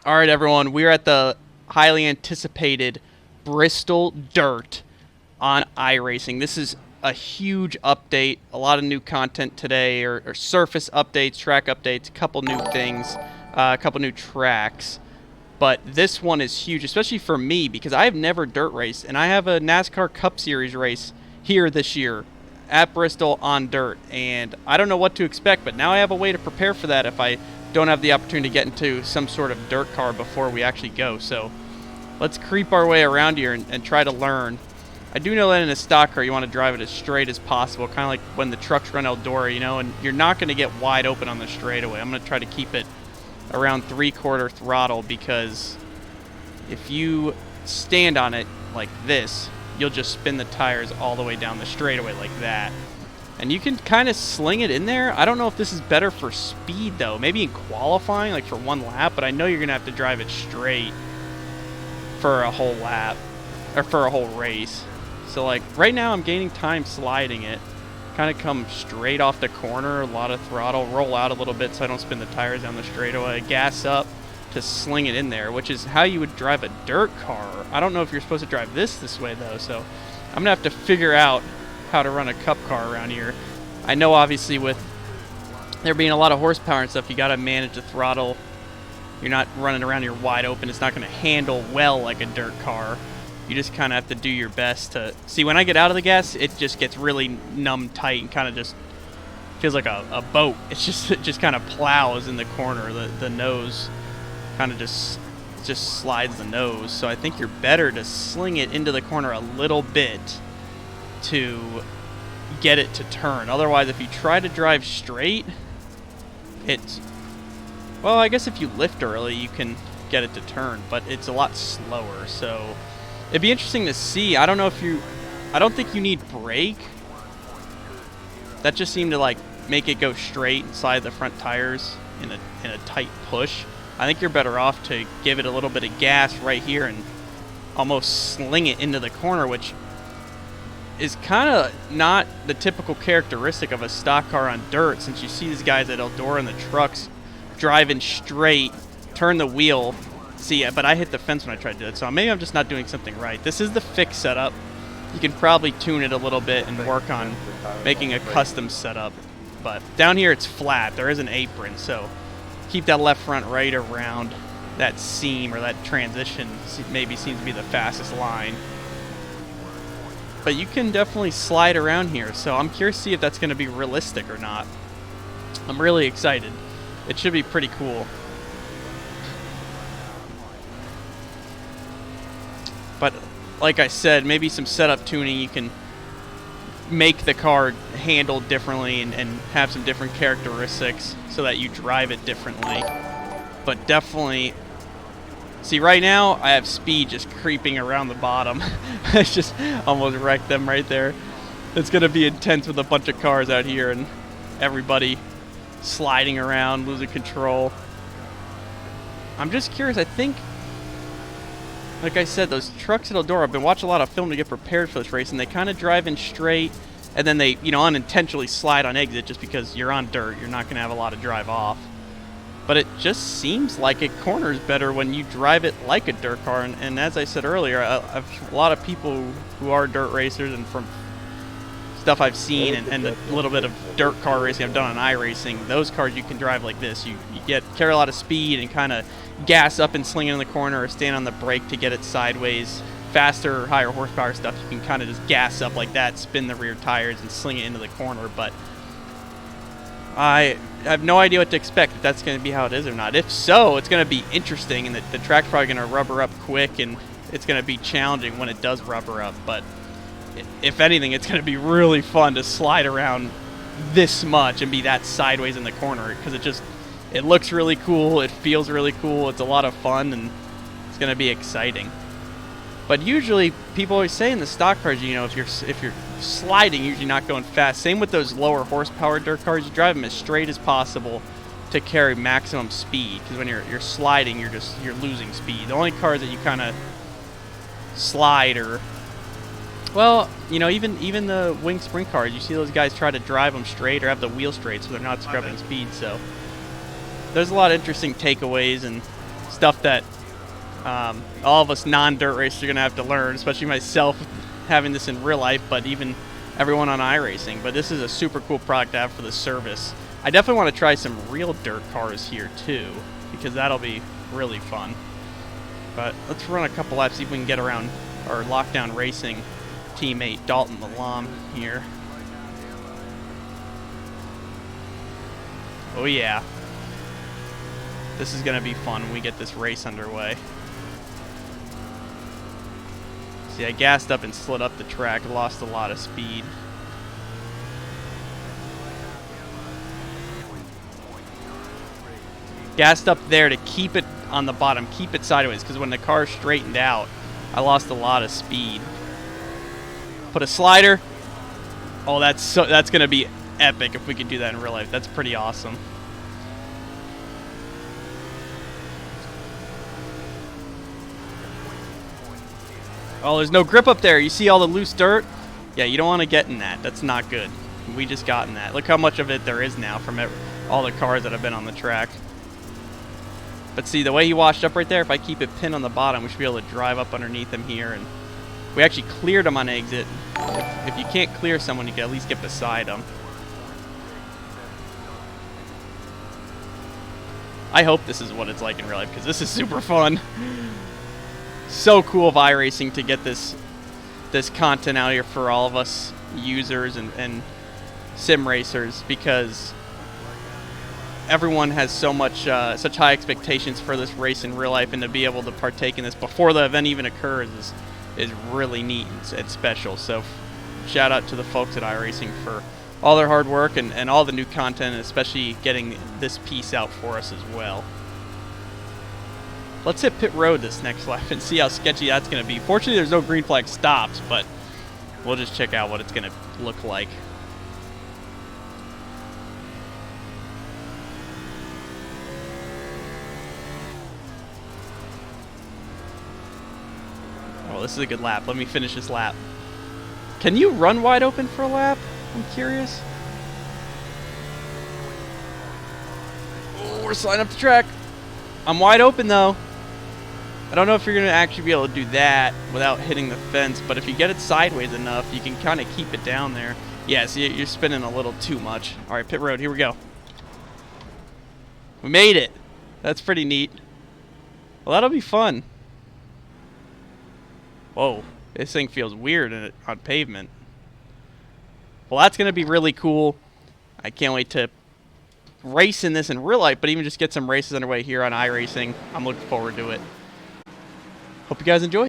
All right, everyone, we're at the highly anticipated Bristol Dirt on iRacing. This is a huge update, a lot of new content today, or surface updates, track updates, a couple new things, a couple new tracks. But this one is huge, especially for me, because I have never dirt raced, and I have a NASCAR Cup Series race here this year at Bristol on dirt, and I don't know what to expect, but now I have a way to prepare for that if I don't have the opportunity to get into some sort of dirt car before we actually go. So let's creep our way around here and try to learn. I do know that in a stock car you want to drive it as straight as possible, kind of like when the trucks run Eldora, and you're not going to get wide open on the straightaway. I'm going to try to keep it around 3/4 throttle, because if you stand on it like this, you'll just spin the tires all the way down the straightaway like that. And you can kind of sling it in there. I don't know if this is better for speed, though. Maybe in qualifying, like for one lap, but I know you're going to have to drive it straight for a whole lap, or for a whole race. So, like, right now I'm gaining time sliding it. Kind of come straight off the corner, a lot of throttle, roll out a little bit so I don't spin the tires down the straightaway, gas up to sling it in there, which is how you would drive a dirt car. I don't know if you're supposed to drive this way, though, so I'm going to have to figure out how to run a cup car around here. I know, obviously, with there being a lot of horsepower and stuff, you got to manage the throttle. You're not running around here wide open. It's not going to handle well like a dirt car. You just kind of have to do your best to see. When I get out of the gas, it just gets really numb tight and kind of just feels like a boat. It just kind of plows in the corner. The nose kind of just slides the nose. So I think you're better to sling it into the corner a little bit to get it to turn. Otherwise, if you try to drive straight, well, I guess if you lift early, you can get it to turn, but it's a lot slower. So it'd be interesting to see. I don't think you need brake. That just seemed to like make it go straight and slide the front tires in a tight push. I think you're better off to give it a little bit of gas right here and almost sling it into the corner, which is kind of not the typical characteristic of a stock car on dirt, since you see these guys at Eldora in the trucks driving straight, turn the wheel. See, but I hit the fence when I tried to do it, so maybe I'm just not doing something right. This is the fixed setup. You can probably tune it a little bit and work on making a custom setup. But down here it's flat. There is an apron, so keep that left front right around that seam, or that transition maybe seems to be the fastest line. But you can definitely slide around here, so I'm curious to see if that's going to be realistic or not. I'm really excited. It should be pretty cool. But like I said, maybe some setup tuning, you can make the car handle differently and have some different characteristics so that you drive it differently. But definitely, see, right now I have speed just creeping around the bottom. I just almost wrecked them right there. It's going to be intense with a bunch of cars out here and everybody sliding around, losing control. I'm just curious. I think, like I said, those trucks at Eldora, I've been watching a lot of film to get prepared for this race, and they kind of drive in straight, and then they, unintentionally slide on exit just because you're on dirt. You're not going to have a lot of drive off. But it just seems like it corners better when you drive it like a dirt car. And as I said earlier, a lot of people who are dirt racers, and from stuff I've seen and a little bit of dirt car racing I've done on iRacing, those cars you can drive like this. You carry a lot of speed and kind of gas up and sling it in the corner, or stand on the brake to get it sideways. Faster, higher horsepower stuff, you can kind of just gas up like that, spin the rear tires, and sling it into the corner. But I have no idea what to expect, if that's going to be how it is or not. If so, it's going to be interesting, and the track's probably going to rubber up quick, and it's going to be challenging when it does rubber up. But if anything, it's going to be really fun to slide around this much and be that sideways in the corner, because it looks really cool, it feels really cool, it's a lot of fun, and it's going to be exciting. But usually, people always say in the stock cars, if you're sliding, you're usually not going fast. Same with those lower horsepower dirt cars. You drive them as straight as possible to carry maximum speed. Because when you're sliding, you're losing speed. The only cars that you kind of slide are, well, even the wing sprint cars. You see those guys try to drive them straight or have the wheel straight, so they're not scrubbing speed. So there's a lot of interesting takeaways and stuff that all of us non-dirt racers are going to have to learn, especially myself having this in real life, but even everyone on iRacing. But this is a super cool product to have for the service. I definitely want to try some real dirt cars here too, because that'll be really fun. But let's run a couple laps, see if we can get around our Lockdown Racing teammate Dalton Malam here. Oh yeah. This is going to be fun when we get this race underway. See, I gassed up and slid up the track, lost a lot of speed. Gassed up there to keep it on the bottom, keep it sideways, because when the car straightened out, I lost a lot of speed. Put a slider. Oh, that's going to be epic if we could do that in real life. That's pretty awesome. Oh, there's no grip up there. You see all the loose dirt? Yeah, you don't want to get in that. That's not good. We just got in that. Look how much of it there is now from all the cars that have been on the track. But see, the way he washed up right there, if I keep it pinned on the bottom, we should be able to drive up underneath him here. And we actually cleared him on exit. If you can't clear someone, you can at least get beside him. I hope this is what it's like in real life, because this is super fun. So cool of iRacing to get this content out here for all of us users and sim racers, because everyone has so much such high expectations for this race in real life, and to be able to partake in this before the event even occurs is really neat and special. So shout out to the folks at iRacing for all their hard work and all the new content, and especially getting this piece out for us as well. Let's hit pit road this next lap and see how sketchy that's going to be. Fortunately, there's no green flag stops, but we'll just check out what it's going to look like. Oh, this is a good lap. Let me finish this lap. Can you run wide open for a lap? I'm curious. Oh, we're sliding up the track. I'm wide open, though. I don't know if you're going to actually be able to do that without hitting the fence, but if you get it sideways enough, you can kind of keep it down there. Yeah, see, you're spinning a little too much. All right, pit road, here we go. We made it. That's pretty neat. Well, that'll be fun. Whoa, this thing feels weird on pavement. Well, that's going to be really cool. I can't wait to race in this in real life, but even just get some races underway here on iRacing. I'm looking forward to it. Hope you guys enjoy.